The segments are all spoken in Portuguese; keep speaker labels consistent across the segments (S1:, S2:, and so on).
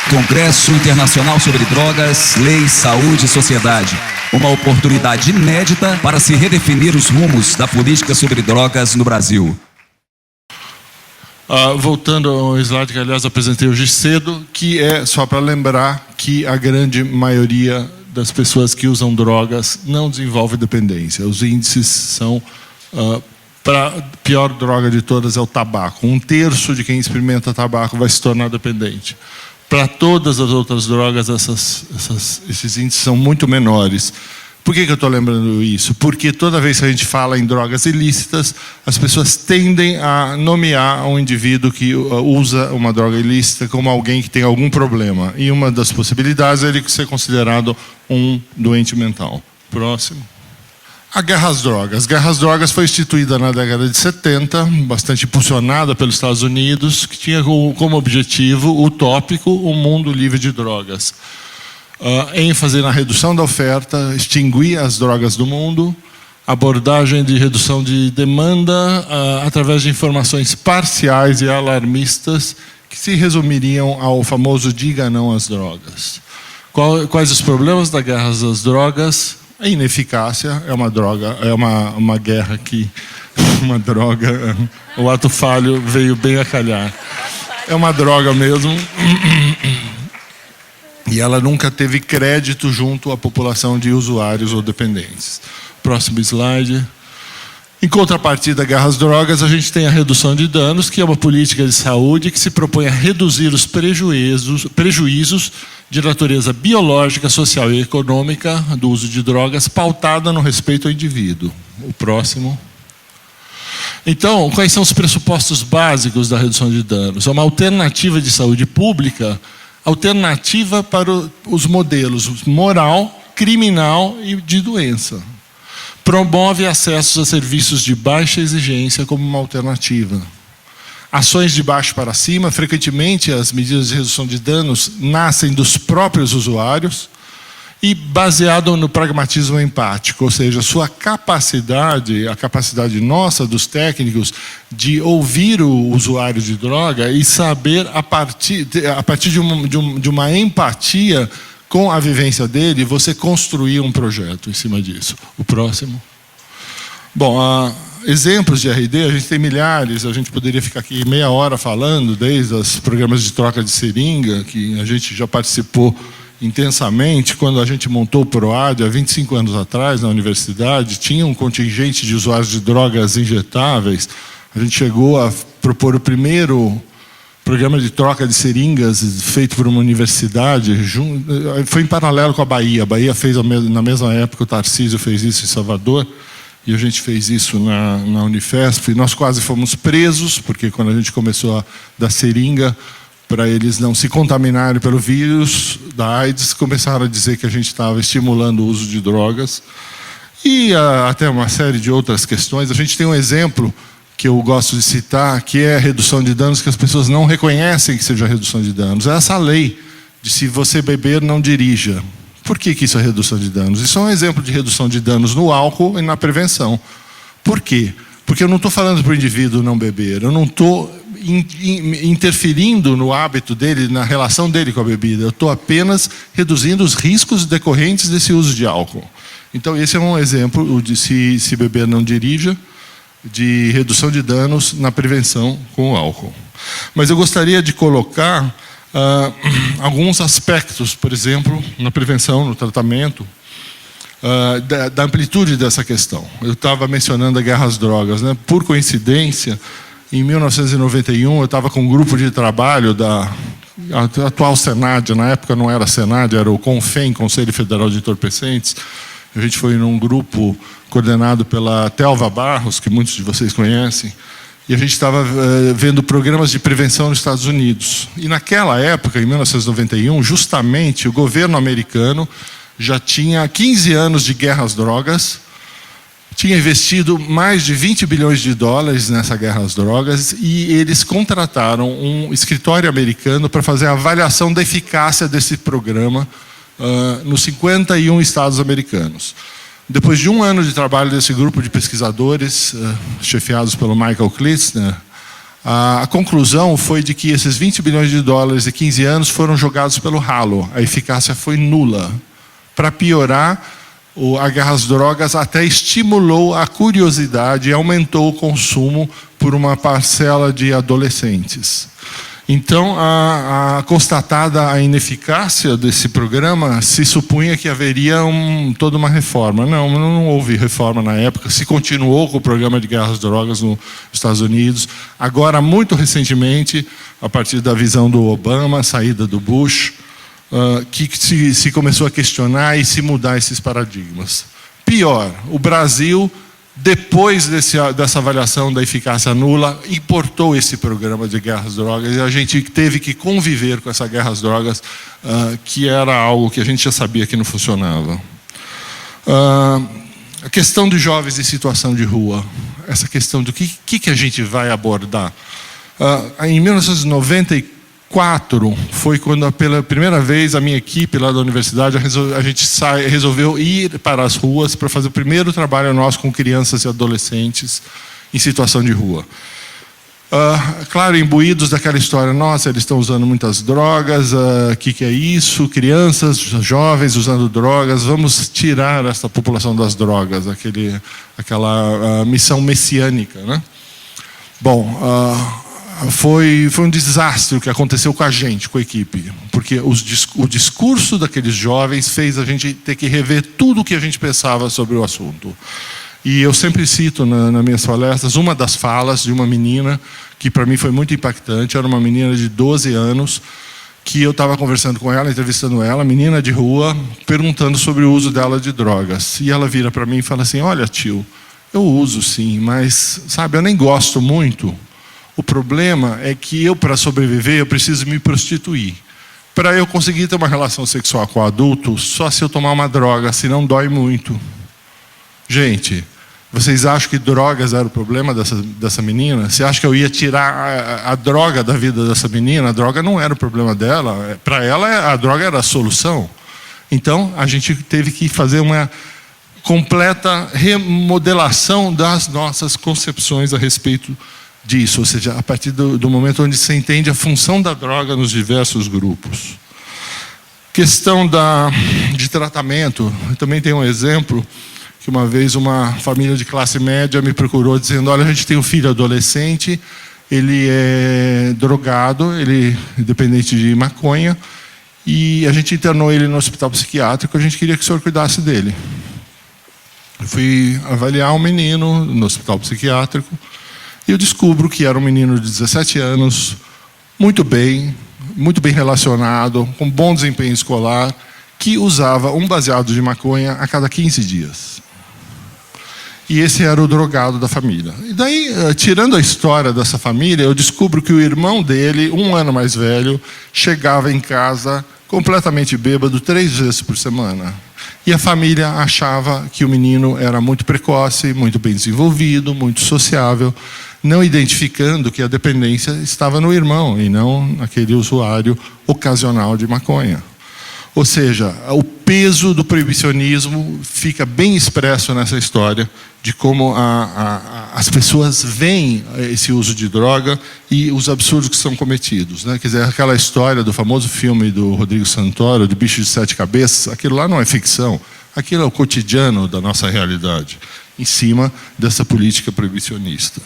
S1: Congresso Internacional sobre Drogas, Lei, Saúde e Sociedade. Uma oportunidade inédita para se redefinir os rumos da política sobre drogas no Brasil.
S2: Voltando ao slide que, aliás, apresentei hoje cedo, que é só para lembrar que a grande maioria das pessoas que usam drogas não desenvolve dependência. Os índices são... a pior droga de todas é o tabaco. 1/3 de quem experimenta tabaco vai se tornar dependente. Para todas as outras drogas, esses índices são muito menores. Por que eu estou lembrando isso? Porque toda vez que a gente fala em drogas ilícitas, as pessoas tendem a nomear um indivíduo que usa uma droga ilícita como alguém que tem algum problema. E uma das possibilidades é ele ser considerado um doente mental. Próximo. A guerra às drogas. A guerra às drogas foi instituída na década de 70, bastante impulsionada pelos Estados Unidos, que tinha como objetivo utópico um mundo livre de drogas. ênfase na redução da oferta, extinguir as drogas do mundo, abordagem de redução de demanda através de informações parciais e alarmistas que se resumiriam ao famoso diga não às drogas. Quais os problemas da guerra às drogas? A ineficácia é uma droga, é uma guerra que... uma droga, o ato falho veio bem a calhar. É uma droga mesmo. E ela nunca teve crédito junto à população de usuários ou dependentes. Próximo slide. Em contrapartida à guerra às drogas, a gente tem a redução de danos, que é uma política de saúde que se propõe a reduzir os prejuízos de natureza biológica, social e econômica do uso de drogas, pautada no respeito ao indivíduo. O próximo. Então, quais são os pressupostos básicos da redução de danos? É uma alternativa de saúde pública, alternativa para os modelos moral, criminal e de doença. Promove acessos a serviços de baixa exigência como uma alternativa. Ações de baixo para cima, frequentemente as medidas de redução de danos nascem dos próprios usuários e baseado no pragmatismo empático, ou seja, sua capacidade, a capacidade nossa dos técnicos de ouvir o usuário de droga e saber a partir de uma empatia com a vivência dele, você construir um projeto em cima disso. O próximo. Bom, exemplos de RD, a gente tem milhares, a gente poderia ficar aqui meia hora falando, desde os programas de troca de seringa, que a gente já participou intensamente, quando a gente montou o PROAD, há 25 anos atrás, na universidade, tinha um contingente de usuários de drogas injetáveis. A gente chegou a propor o primeiro programa de troca de seringas feito por uma universidade, foi em paralelo com a Bahia. A Bahia fez na mesma época, o Tarcísio fez isso em Salvador, e a gente fez isso na Unifesp. E nós quase fomos presos, porque quando a gente começou a dar seringa, para eles não se contaminarem pelo vírus da AIDS, começaram a dizer que a gente estava estimulando o uso de drogas. E até uma série de outras questões. A gente tem um exemplo que eu gosto de citar, que é a redução de danos, que as pessoas não reconhecem que seja redução de danos. É essa lei de se você beber, não dirija. Por que isso é redução de danos? Isso é um exemplo de redução de danos no álcool e na prevenção. Por quê? Porque eu não estou falando para o indivíduo não beber, eu não estou interferindo no hábito dele, na relação dele com a bebida. Eu estou apenas reduzindo os riscos decorrentes desse uso de álcool. Então, esse é um exemplo de se beber, não dirija, de redução de danos na prevenção com o álcool. Mas eu gostaria de colocar alguns aspectos, por exemplo, na prevenção, no tratamento, da amplitude dessa questão. Eu estava mencionando a guerra às drogas, né? Por coincidência, em 1991, eu estava com um grupo de trabalho da atual Senad, na época não era Senad, era o CONFEN, Conselho Federal de Entorpecentes. A gente foi num grupo coordenado pela Telva Barros, que muitos de vocês conhecem, e a gente estava vendo programas de prevenção nos Estados Unidos. E naquela época, em 1991, justamente o governo americano já tinha 15 anos de guerra às drogas, tinha investido mais de 20 bilhões de dólares nessa guerra às drogas e eles contrataram um escritório americano para fazer a avaliação da eficácia desse programa nos 51 estados americanos. Depois de um ano de trabalho desse grupo de pesquisadores, chefiados pelo Michael Klitzner, A conclusão foi de que esses 20 bilhões de dólares em 15 anos foram jogados pelo ralo. A eficácia foi nula. Para piorar, a guerra às drogas até estimulou a curiosidade e aumentou o consumo por uma parcela de adolescentes. Então, constatada a ineficácia desse programa, se supunha que haveria toda uma reforma. Não houve reforma na época. Se continuou com o programa de guerra às drogas nos Estados Unidos. Agora, muito recentemente, a partir da visão do Obama, a saída do Bush, que se começou a questionar e se mudar esses paradigmas. Pior, o Brasil, depois dessa avaliação da eficácia nula, importou esse programa de guerra às drogas e a gente teve que conviver com essa guerra às drogas, que era algo que a gente já sabia que não funcionava. A questão dos jovens em situação de rua, essa questão do que a gente vai abordar. Em 1994, foi quando pela primeira vez a minha equipe lá da universidade, a gente resolveu ir para as ruas para fazer o primeiro trabalho nosso com crianças e adolescentes em situação de rua. Claro, imbuídos daquela história, nossa, eles estão usando muitas drogas, que é isso? Crianças, jovens usando drogas, vamos tirar essa população das drogas, aquela missão messiânica, né? Bom, foi um desastre o que aconteceu com a gente, com a equipe, porque o discurso daqueles jovens fez a gente ter que rever tudo o que a gente pensava sobre o assunto. E eu sempre cito nas minhas palestras uma das falas de uma menina que para mim foi muito impactante. Era uma menina de 12 anos que eu estava conversando com ela, entrevistando ela, menina de rua, perguntando sobre o uso dela de drogas. E ela vira para mim e fala assim: olha, tio, eu uso sim, mas sabe, eu nem gosto muito. O problema é que eu, para sobreviver, eu preciso me prostituir. Para eu conseguir ter uma relação sexual com o adulto, só se eu tomar uma droga, senão dói muito. Gente, vocês acham que drogas era o problema dessa menina? Você acha que eu ia tirar a droga da vida dessa menina? A droga não era o problema dela. Para ela, a droga era a solução. Então, a gente teve que fazer uma completa remodelação das nossas concepções a respeito disso, ou seja, a partir do momento onde se entende a função da droga nos diversos grupos. Questão de tratamento, eu também tenho um exemplo, que uma vez uma família de classe média me procurou dizendo: olha, a gente tem um filho adolescente, ele é drogado, ele é dependente de maconha, e a gente internou ele no hospital psiquiátrico, a gente queria que o senhor cuidasse dele. Eu fui avaliar o menino no hospital psiquiátrico, e eu descubro que era um menino de 17 anos, muito bem relacionado, com bom desempenho escolar, que usava um baseado de maconha a cada 15 dias. E esse era o drogado da família. E daí, tirando a história dessa família, eu descubro que o irmão dele, 1 ano mais velho, chegava em casa completamente bêbado 3 vezes por semana. E a família achava que o menino era muito precoce, muito bem desenvolvido, muito sociável, não identificando que a dependência estava no irmão e não naquele usuário ocasional de maconha. Ou seja, o peso do proibicionismo fica bem expresso nessa história de como as pessoas veem esse uso de droga e os absurdos que são cometidos, né? Quer dizer, aquela história do famoso filme do Rodrigo Santoro, de Bicho de 7 Cabeças, aquilo lá não é ficção, aquilo é o cotidiano da nossa realidade, em cima dessa política proibicionista.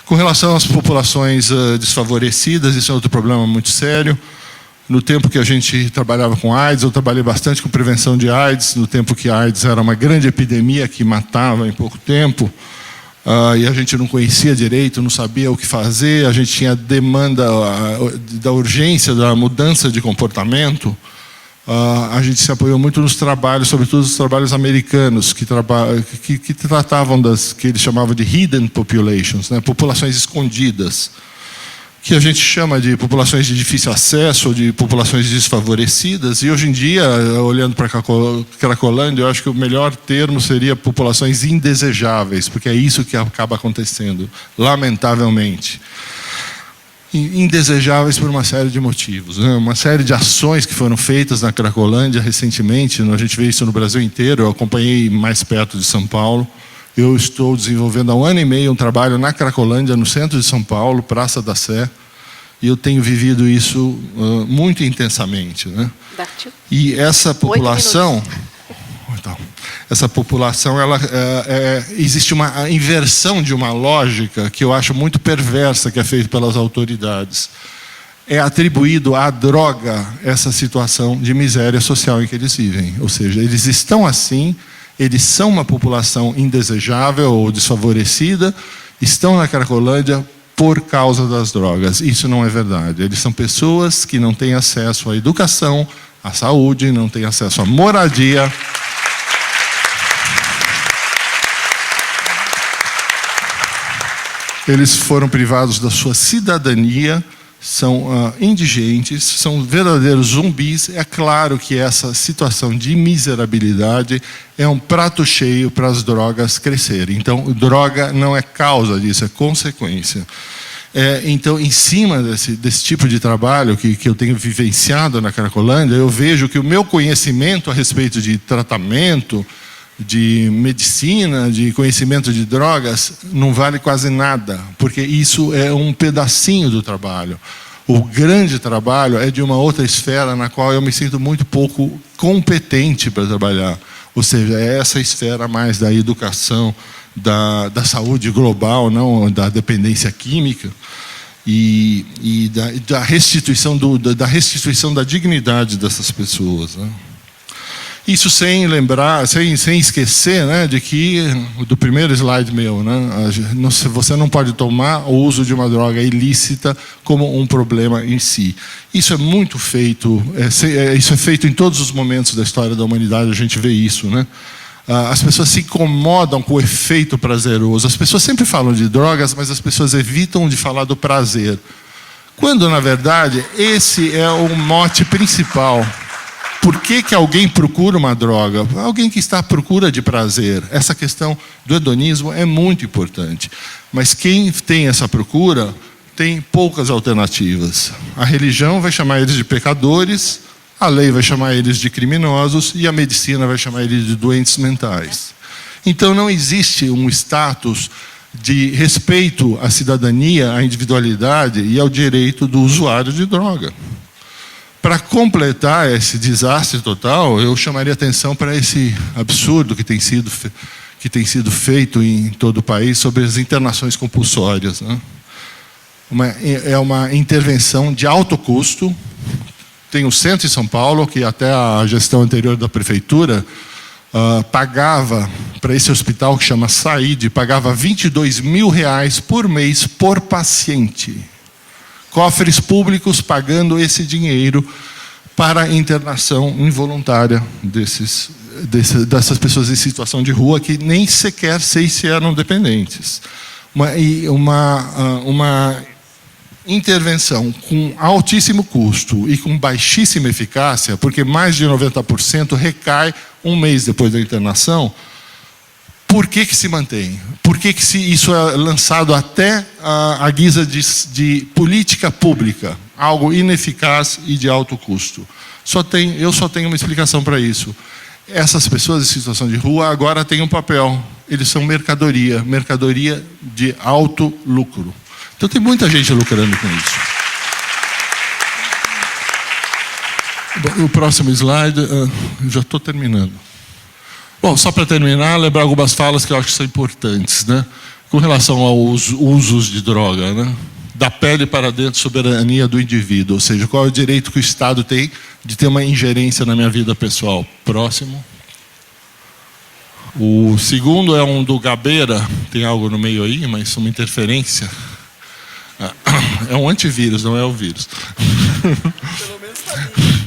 S2: Com relação às populações desfavorecidas, isso é outro problema muito sério. No tempo que a gente trabalhava com AIDS, eu trabalhei bastante com prevenção de AIDS, no tempo que a AIDS era uma grande epidemia que matava em pouco tempo, e a gente não conhecia direito, não sabia o que fazer, a gente tinha demanda da urgência da mudança de comportamento. A gente se apoiou muito nos trabalhos, sobretudo os trabalhos americanos, que tratavam que eles chamavam de hidden populations, né? Populações escondidas, que a gente chama de populações de difícil acesso, ou de populações desfavorecidas. E hoje em dia, olhando para Cracolândia, eu acho que o melhor termo seria populações indesejáveis, porque é isso que acaba acontecendo, lamentavelmente. Indesejáveis por uma série de motivos, né? Uma série de ações que foram feitas na Cracolândia recentemente, a gente vê isso no Brasil inteiro, eu acompanhei mais perto de São Paulo, Eu estou desenvolvendo há 1 ano e meio um trabalho na Cracolândia, no centro de São Paulo, Praça da Sé, e eu tenho vivido isso muito intensamente, né? E essa população, existe uma inversão de uma lógica que eu acho muito perversa, que é feita pelas autoridades. É atribuído à droga essa situação de miséria social em que eles vivem. Ou seja, eles estão assim, eles são uma população indesejável ou desfavorecida, estão na Cracolândia por causa das drogas. Isso não é verdade. Eles são pessoas que não têm acesso à educação, à saúde, não têm acesso à moradia. Eles foram privados da sua cidadania, são indigentes, são verdadeiros zumbis. É claro que essa situação de miserabilidade é um prato cheio para as drogas crescerem. Então, droga não é causa disso, é consequência. Então, em cima desse tipo de trabalho que eu tenho vivenciado na Cracolândia, eu vejo que o meu conhecimento a respeito de tratamento, de medicina, de conhecimento de drogas, não vale quase nada, porque isso é um pedacinho do trabalho. O grande trabalho é de uma outra esfera na qual eu me sinto muito pouco competente para trabalhar. Ou seja, é essa esfera mais da educação, da saúde global, não da dependência química, e da restituição da dignidade dessas pessoas, né? Isso sem lembrar, sem esquecer, né, de que, do primeiro slide meu, né, você não pode tomar o uso de uma droga ilícita como um problema em si. Isso é muito feito, isso é feito em todos os momentos da história da humanidade, a gente vê isso, né? As pessoas se incomodam com o efeito prazeroso. As pessoas sempre falam de drogas, mas as pessoas evitam de falar do prazer. Quando, na verdade, esse é o mote principal. Por que alguém procura uma droga? Alguém que está à procura de prazer. Essa questão do hedonismo é muito importante. Mas quem tem essa procura tem poucas alternativas. A religião vai chamar eles de pecadores, a lei vai chamar eles de criminosos e a medicina vai chamar eles de doentes mentais. Então não existe um status de respeito à cidadania, à individualidade e ao direito do usuário de droga. Para completar esse desastre total, eu chamaria atenção para esse absurdo que tem sido feito em todo o país sobre as internações compulsórias, né? É uma intervenção de alto custo. Tem o centro em São Paulo, que até a gestão anterior da prefeitura pagava para esse hospital que chama Saíde, pagava R$22 mil por mês por paciente. Cofres públicos pagando esse dinheiro para a internação involuntária dessas pessoas em situação de rua que nem sequer sei se eram dependentes. Uma intervenção com altíssimo custo e com baixíssima eficácia, porque mais de 90% recai um mês depois da internação. Por que se mantém? Por que isso é lançado até à guisa de política pública? Algo ineficaz e de alto custo. Eu só tenho uma explicação para isso. Essas pessoas em situação de rua agora têm um papel. Eles são mercadoria de alto lucro. Então tem muita gente lucrando com isso. Bom, o próximo slide, já estou terminando. Bom, só para terminar, lembrar algumas falas que eu acho que são importantes, né? Com relação aos usos de droga, né? Da pele para dentro, soberania do indivíduo, ou seja, qual é o direito que o Estado tem de ter uma ingerência na minha vida pessoal. Próximo. O segundo é um do Gabeira, tem algo no meio aí, mas uma interferência. É um antivírus, não é o vírus. Pelo menos tá bem.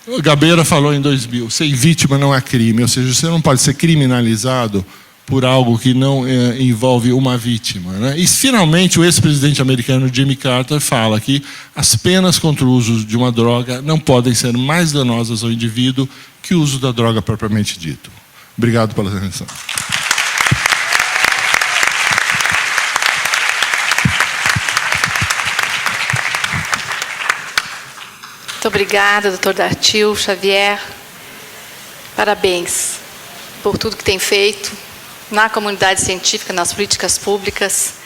S2: O Gabeira falou em 2000, sem vítima não há crime, ou seja, você não pode ser criminalizado por algo que não envolve uma vítima, né? E finalmente o ex-presidente americano Jimmy Carter fala que as penas contra o uso de uma droga não podem ser mais danosas ao indivíduo que o uso da droga propriamente dito. Obrigado pela atenção.
S3: Muito obrigada, doutor Dartil, Xavier. Parabéns por tudo que tem feito. na comunidade científica, nas políticas públicas.